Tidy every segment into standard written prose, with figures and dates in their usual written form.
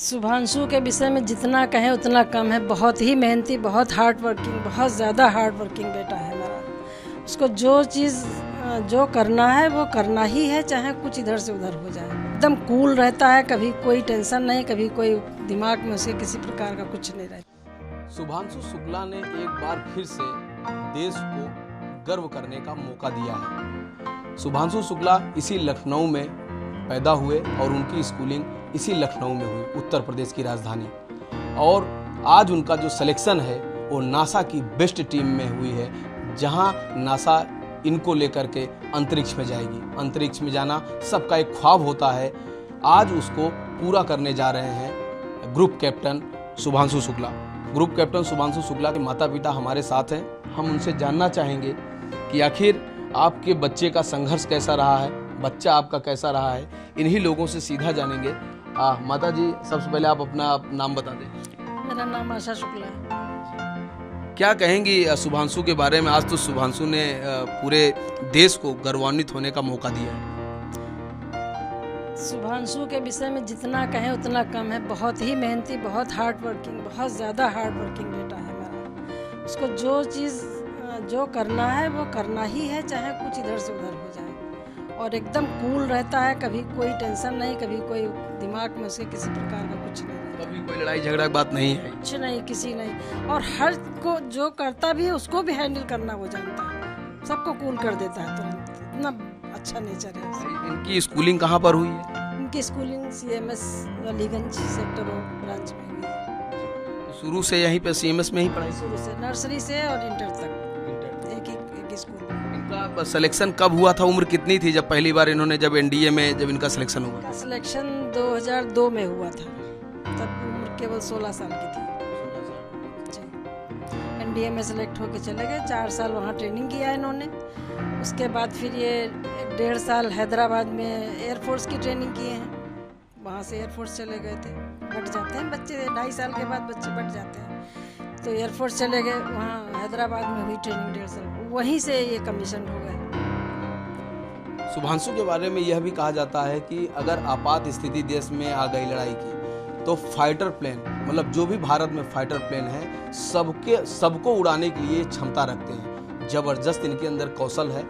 शुभांशु के विषय में जितना कहें उतना कम है। बहुत ही मेहनती, बहुत हार्ड वर्किंग, बहुत ज़्यादा हार्ड वर्किंग बेटा है हमारा। उसको जो चीज़ जो करना है वो करना ही है, चाहे कुछ इधर से उधर हो जाए। एकदम कूल रहता है, कभी कोई टेंशन नहीं, कभी कोई दिमाग में उसे किसी प्रकार का कुछ नहीं रहता। शुभांशु शुक्ला ने एक बार फिर से देश को गर्व करने का मौका दिया है। शुभांशु शुक्ला इसी लखनऊ में पैदा हुए और उनकी स्कूलिंग इसी लखनऊ में हुई, उत्तर प्रदेश की राजधानी। और आज उनका जो सिलेक्शन है वो नासा की बेस्ट टीम में हुई है, जहां नासा इनको लेकर के अंतरिक्ष में जाएगी। अंतरिक्ष में जाना सबका एक ख्वाब होता है, आज उसको पूरा करने जा रहे हैं group captain Shubhanshu Shukla. Group captain Shubhanshu Shukla के माता पिता हमारे साथ हैं। हम उनसे जानना चाहेंगे कि आखिर आपके बच्चे का संघर्ष कैसा रहा है, बच्चा आपका कैसा रहा है, इन्हीं लोगों से सीधा जानेंगे। माता जी, सबसे पहले आप अपना नाम बता दें। मेरा नाम आशा शुक्ला है। क्या कहेंगी शुभांशु के बारे में? आज तो शुभांशु ने पूरे देश को गौरवान्वित होने का मौका दिया है। शुभांशु के विषय में जितना कहें उतना कम है। बहुत ही मेहनती, बहुत हार्ड वर्किंग, बहुत ज़्यादा हार्ड वर्किंग बेटा है हमारा। उसको जो चीज़ जो करना है वो करना ही है, चाहे कुछ इधर से उधर हो जाए। और एकदम कूल रहता है, कभी कोई टेंशन नहीं, कभी कोई दिमाग में उसे किसी प्रकार का कुछ नहीं रहता। कभी कोई लड़ाई झगड़ा की बात नहीं है? कुछ नहीं, किसी नहीं। और हर को जो करता भी है उसको भी हैंडल करना वो जानता है, सबको कूल कर देता है तुरंत। इतना अच्छा नेचर है उसका। इनकी स्कूलिंग कहाँ पर हुई है? इनकी schooling CMS Aliganj sector branch में हुई है। शुरू से यहीं पे CMS में ही पढ़ाई? शुरू से, नर्सरी से और इंटर तक एक ही स्कूल में। इनका सिलेक्शन कब हुआ था? उम्र कितनी थी जब पहली बार इन्होंने, जब NDA में जब इनका सिलेक्शन हुआ? इनका सिलेक्शन 2002 में हुआ था, तब उम्र केवल 16 साल की थी जी। NDA में सेलेक्ट होकर चले गए। 4 साल वहाँ ट्रेनिंग किया इन्होंने। उसके बाद फिर ये 1.5 साल हैदराबाद में एयरफोर्स की ट्रेनिंग किए हैं। वहाँ से एयरफोर्स चले गए थे। बट जाते हैं बच्चे, 2.5 साल के बाद बच्चे बट जाते हैं, तो एयरफोर्स चले गए। वहाँ हैदराबाद में हुई ट्रेनिंग 1.5 साल, वहीं से ये कमीशन हो गए। शुभांशु के बारे में यह भी कहा जाता है कि अगर आपात स्थिति देश में आ गई लड़ाई की, तो फाइटर प्लेन, मतलब जो भी भारत में फाइटर प्लेन है, सबको उड़ाने के लिए क्षमता रखते हैं। जबरदस्त इनके अंदर कौशल है।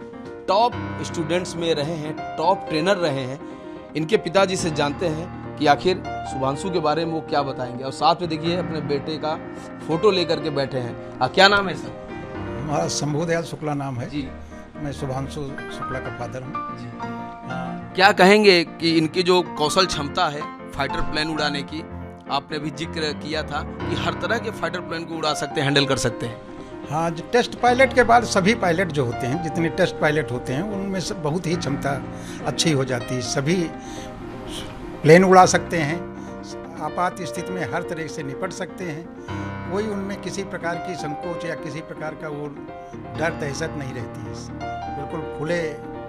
टॉप स्टूडेंट्स में रहे हैं, टॉप ट्रेनर रहे हैं। इनके पिताजी से जानते हैं कि आखिर शुभांशु के बारे में वो क्या बताएंगे। और साथ में देखिए अपने बेटे का फोटो लेकर के बैठे हैं। क्या नाम है सर? हमारा शंभुदयाल शुक्ला नाम है जी। मैं शुभांशु शुक्ला का फादर हूँ। क्या कहेंगे कि इनकी जो कौशल क्षमता है फाइटर प्लेन उड़ाने की, आपने भी जिक्र किया था कि हर तरह के फाइटर प्लेन को उड़ा सकते हैं, हैंडल कर सकते हैं। हाँ, जो टेस्ट पायलट के बाद सभी पायलट जो होते हैं, जितने टेस्ट पायलट होते हैं, उनमें से बहुत ही क्षमता अच्छी हो जाती है। सभी प्लेन उड़ा सकते हैं, आपात स्थिति में हर तरह से निपट सकते हैं। कोई उनमें किसी प्रकार की संकोच या किसी प्रकार का वो डर दहशत नहीं रहती है। बिल्कुल खुले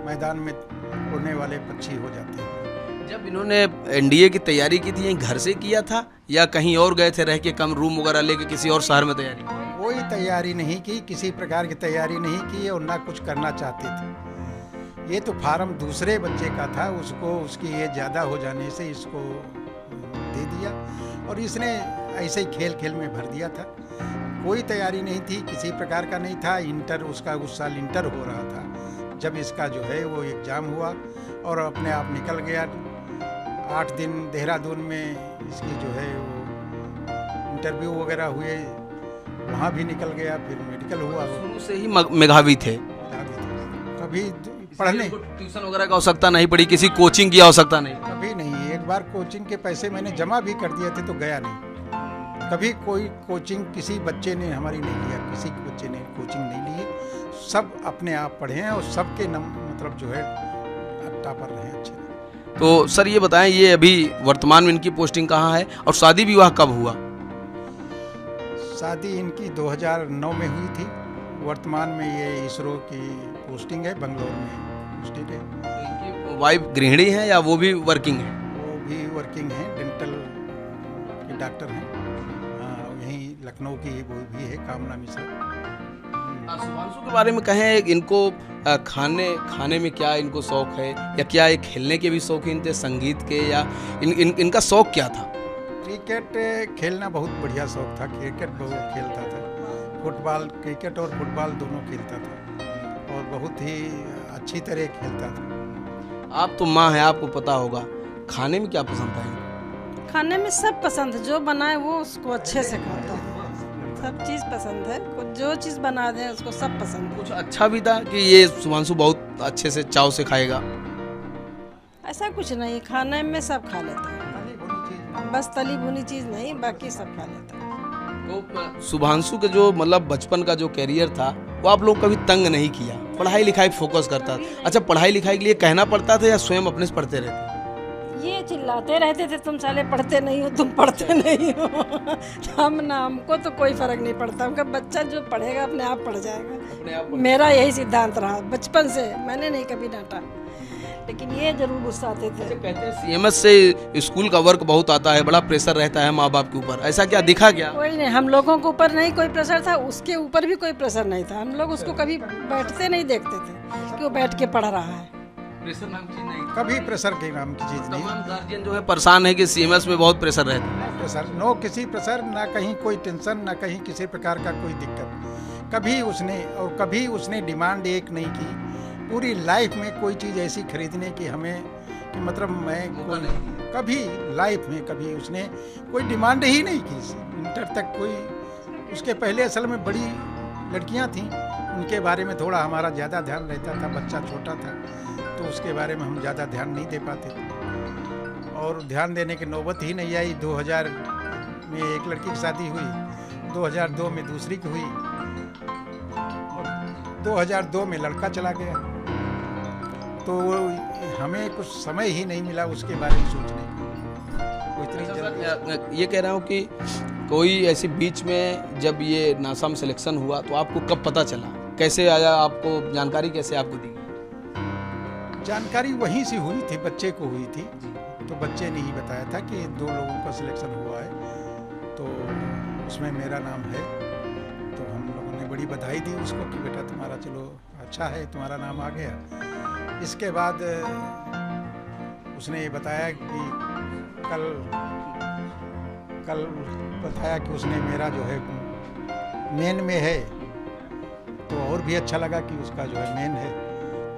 मैदान में उड़ने वाले पक्षी हो जाते हैं। जब इन्होंने NDA की तैयारी की थी, यहीं घर से किया था या कहीं और गए थे, रह के कम रूम वगैरह लेके किसी और शहर में तैयारी? कोई तैयारी नहीं की, किसी प्रकार की तैयारी नहीं की और ना कुछ करना चाहते थे। ये तो फार्म दूसरे बच्चे का था, उसको उसकी एज ज़्यादा हो जाने से इसको दे दिया और इसने ऐसे ही खेल खेल में भर दिया था। कोई तैयारी नहीं थी, किसी प्रकार का नहीं था। इंटर उसका उस साल इंटर हो रहा था जब इसका जो है वो एग्ज़ाम हुआ और अपने आप निकल गया। 8 दिन देहरादून में इसकी जो है वो इंटरव्यू वगैरह हुए, वहाँ भी निकल गया। फिर मेडिकल हुआ। शुरू से ही मेधावी थे? कभी पढ़ने ट्यूशन वगैरह का आवश्यकता नहीं पड़ी, किसी कोचिंग की आवश्यकता नहीं? कभी नहीं। एक बार कोचिंग के पैसे मैंने जमा भी कर दिए थे तो गया नहीं। कभी कोई कोचिंग किसी बच्चे ने हमारी नहीं लिया, किसी बच्चे ने कोचिंग नहीं ली। सब अपने आप पढ़े हैं और सबके मतलब जो है टॉपर रहे हैं, अच्छे। तो सर ये बताएं, ये अभी वर्तमान में इनकी पोस्टिंग कहाँ है और शादी विवाह कब हुआ? शादी इनकी 2009 में हुई थी। वर्तमान में ये इसरो की पोस्टिंग है, बंगलोर में पोस्टेड है। इनकी वाइफ गृहिणी है या वो भी वर्किंग है? वो भी वर्किंग है, डेंटल के डॉक्टर हैं। यहीं लखनऊ की वो भी है, कामना मिश्रा। शुभांशु के बारे में कहें, इनको खाने में क्या इनको शौक है, या क्या ये खेलने के भी शौकीन थे, संगीत के, या इनका शौक क्या था? क्रिकेट खेलना बहुत बढ़िया शौक था। क्रिकेट बहुत खेलता था, फुटबॉल, क्रिकेट और फुटबॉल दोनों खेलता था और बहुत ही अच्छी तरह खेलता था। आप तो माँ हैं, आपको पता होगा खाने में क्या पसंद है? खाने में सब पसंद है, जो बनाए वो उसको अच्छे से खाता है। सब चीज़ पसंद है, जो चीज़ बना दें उसको सब पसंद है। कुछ अच्छा भी था कि ये शुभांशु बहुत अच्छे से चाव से खाएगा? ऐसा कुछ नहीं, खाने में सब खा लेता है, बस तली भुनी चीज़ नहीं, बाकी सब खा लेता है। तो शुभांशु के जो मतलब बचपन का जो कैरियर था वो आप लोग कभी तंग नहीं किया? पढ़ाई लिखाई फोकस करता था? अच्छा, पढ़ाई लिखाई के लिए कहना पड़ता था या स्वयं अपने से पढ़ते रहते? ये चिल्लाते रहते थे, तुम साले पढ़ते नहीं हो, तुम पढ़ते नहीं हो। हमको तो कोई फर्क नहीं पड़ता, उनका बच्चा जो पढ़ेगा अपने आप पढ़ जाएगा, अपने आप? मेरा यही सिद्धांत रहा बचपन से, मैंने नहीं कभी डांटा, लेकिन ये जरूर गुस्सा आते थे। कहते हैं सीएमएस से स्कूल का वर्क बहुत आता है, बड़ा प्रेशर रहता है माँ बाप के ऊपर, ऐसा क्या दिखा क्या? कोई नहीं, हम लोगों के ऊपर नहीं कोई प्रेशर था, उसके ऊपर भी कोई प्रेशर नहीं था। हम लोग उसको कभी बैठते नहीं देखते थे कि वो बैठ के पढ़ रहा है। प्रेशर नाम की चीज नहीं, कभी प्रेशर की नाम की चीज़ नहीं। तमाम गार्जियन जो है परेशान है कि सीएमएस में बहुत प्रेशर रहता है। प्रेशर नो, किसी प्रेशर ना, कहीं कोई टेंशन ना, कहीं किसी प्रकार का कोई दिक्कत कभी उसने डिमांड एक नहीं की पूरी लाइफ में, कोई चीज़ ऐसी खरीदने की हमें कि मतलब कभी लाइफ में कभी उसने कोई डिमांड ही नहीं की। इंटर तक कोई, उसके पहले असल में बड़ी लड़कियां थीं, उनके बारे में थोड़ा हमारा ज़्यादा ध्यान रहता था, बच्चा छोटा था तो उसके बारे में हम ज़्यादा ध्यान नहीं दे पाते थे और ध्यान देने की नौबत ही नहीं आई। 2000 में एक लड़की की शादी हुई, 2002 में दूसरी की हुई और 2002 में लड़का चला गया, तो हमें कुछ समय ही नहीं मिला उसके बारे में सोचने का। ये कह रहा हूँ कि कोई ऐसी बीच में जब ये नासा में सिलेक्शन हुआ तो आपको कब पता चला, कैसे आया, आपको जानकारी कैसे आपको दी? जानकारी वहीं से हुई थी, बच्चे को हुई थी, तो बच्चे ने ही बताया था कि 2 लोगों का सिलेक्शन हुआ है तो उसमें मेरा नाम है। तो हम लोगों ने बड़ी बधाई दी उसको कि बेटा तुम्हारा चलो अच्छा है, तुम्हारा नाम आ गया। इसके बाद उसने बताया कि कल बताया कि उसने मेरा जो है मेन में है, तो और भी अच्छा लगा कि उसका जो है मेन है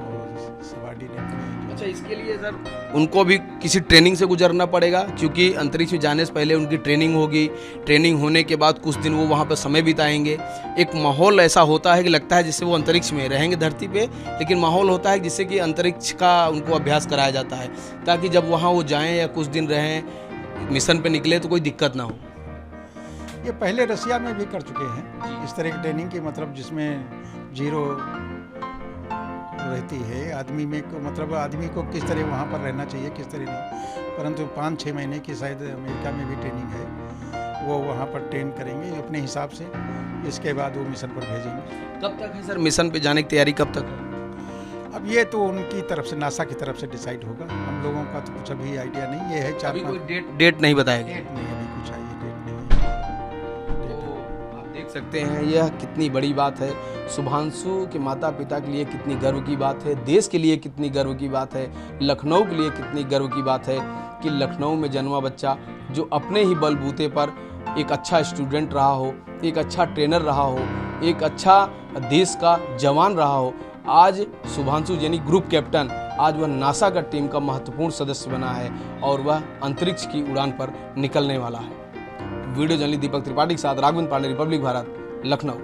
और सबॉर्डिनेट में। अच्छा, इसके लिए सर उनको भी किसी ट्रेनिंग से गुजरना पड़ेगा, क्योंकि अंतरिक्ष में जाने से पहले उनकी ट्रेनिंग होगी, ट्रेनिंग होने के बाद कुछ दिन वो वहाँ पर समय बिताएंगे। एक माहौल ऐसा होता है कि लगता है जिससे वो अंतरिक्ष में रहेंगे धरती पे, लेकिन माहौल होता है जिससे कि अंतरिक्ष का उनको अभ्यास कराया जाता है, ताकि जब वहाँ वो जाएँ या कुछ दिन रहें, मिशन पे निकले तो कोई दिक्कत ना हो। ये पहले रसिया में भी कर चुके हैं इस तरह की ट्रेनिंग की, मतलब जिसमें जीरो रहती है आदमी में को, मतलब आदमी को किस तरह वहाँ पर रहना चाहिए, किस तरह नहीं, परंतु 5-6 महीने की शायद अमेरिका में भी ट्रेनिंग है, वो वहाँ पर ट्रेन करेंगे अपने हिसाब से, इसके बाद वो मिशन पर भेजेंगे। कब तक है सर मिशन पे जाने की तैयारी, कब तक है? अब ये तो उनकी तरफ से, नासा की तरफ से डिसाइड होगा, हम लोगों का तो कुछ अभी आइडिया नहीं। ये है 4-5 डेट नहीं बताया गया? डेट नहीं, अभी कुछ आई डेट नहीं। तो आप देख सकते हैं यह कितनी बड़ी बात है, शुभांशु के माता पिता के लिए कितनी गर्व की बात है, देश के लिए कितनी गर्व की बात है, लखनऊ के लिए कितनी गर्व की बात है कि लखनऊ में जन्मा बच्चा जो अपने ही बलबूते पर एक अच्छा स्टूडेंट रहा हो, एक अच्छा ट्रेनर रहा हो, एक अच्छा देश का जवान रहा हो, आज शुभांशु यानी ग्रुप कैप्टन, आज वह नासा का टीम का महत्वपूर्ण सदस्य बना है और वह अंतरिक्ष की उड़ान पर निकलने वाला है। वीडियो जर्नलिस्ट दीपक त्रिपाठी के साथ राघवेंद्र पांडे, रिपब्लिक भारत, लखनऊ।